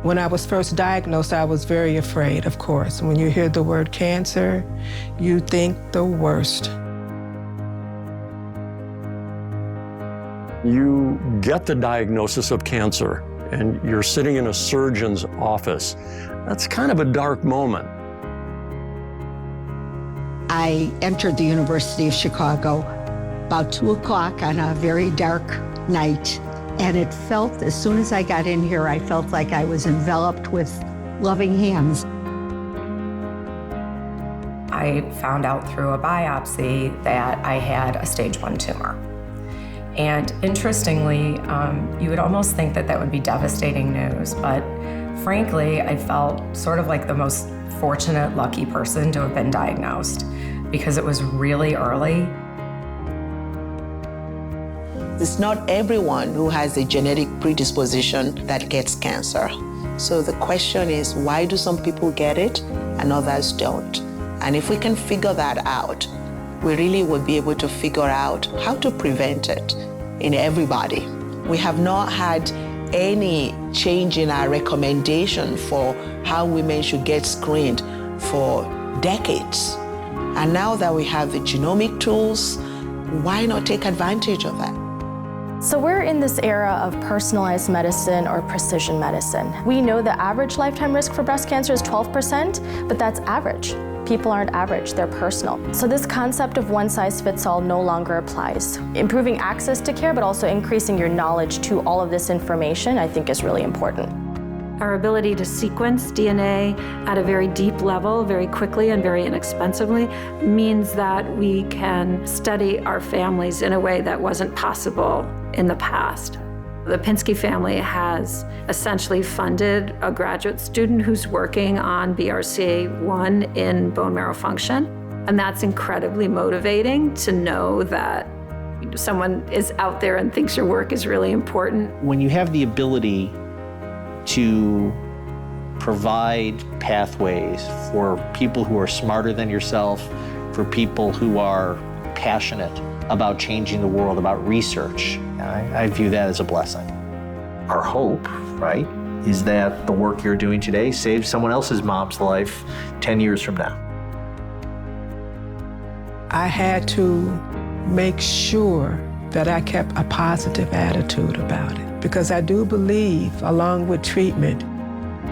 When I was first diagnosed, I was very afraid, of course. When you hear the word cancer, you think the worst. You get the diagnosis of cancer, and you're sitting in a surgeon's office. That's kind of a dark moment. I entered the University of Chicago about 2 o'clock on a very dark night, and it felt, as soon as I got in here, I felt like I was enveloped with loving hands. I found out through a biopsy that I had a stage 1 tumor. And interestingly, you would almost think that that would be devastating news, but frankly, I felt sort of like the most fortunate, lucky person to have been diagnosed because it was really early. It's not everyone who has a genetic predisposition that gets cancer. So the question is, why do some people get it and others don't? And if we can figure that out, we really would be able to figure out how to prevent it in everybody. We have not had any change in our recommendation for how women should get screened for decades. And now that we have the genomic tools, why not take advantage of that? So we're in this era of personalized medicine or precision medicine. We know the average lifetime risk for breast cancer is 12%, but that's average. People aren't average, they're personal. So this concept of one size fits all no longer applies. Improving access to care, but also increasing your knowledge to all of this information, I think is really important. Our ability to sequence DNA at a very deep level, very quickly and very inexpensively, means that we can study our families in a way that wasn't possible in the past. The Pinsky family has essentially funded a graduate student who's working on BRCA1 in bone marrow function. And that's incredibly motivating to know that someone is out there and thinks your work is really important. When you have the ability to provide pathways for people who are smarter than yourself, for people who are passionate about changing the world, about research, I view that as a blessing. Our hope, right, is that the work you're doing today saves someone else's mom's life 10 years from now. I had to make sure that I kept a positive attitude about it, because I do believe, along with treatment,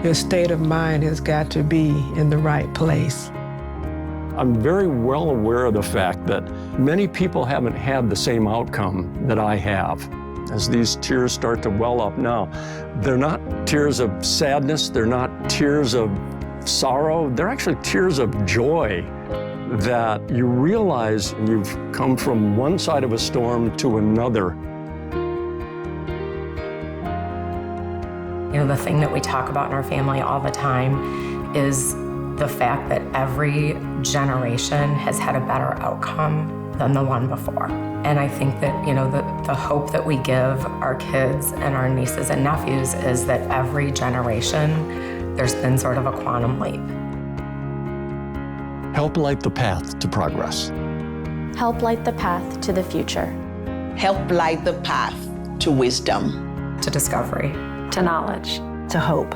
your state of mind has got to be in the right place. I'm very well aware of the fact that many people haven't had the same outcome that I have. As these tears start to well up now, they're not tears of sadness, they're not tears of sorrow, they're actually tears of joy that you realize you've come from one side of a storm to another. You know, the thing that we talk about in our family all the time is the fact that every generation has had a better outcome than the one before. And I think that, you know, the hope that we give our kids and our nieces and nephews is that every generation, there's been sort of a quantum leap. Help light the path to progress. Help light the path to the future. Help light the path to wisdom. To discovery. To knowledge. To hope.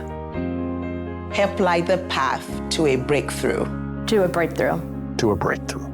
Help light the path to a breakthrough. To a breakthrough. To a breakthrough.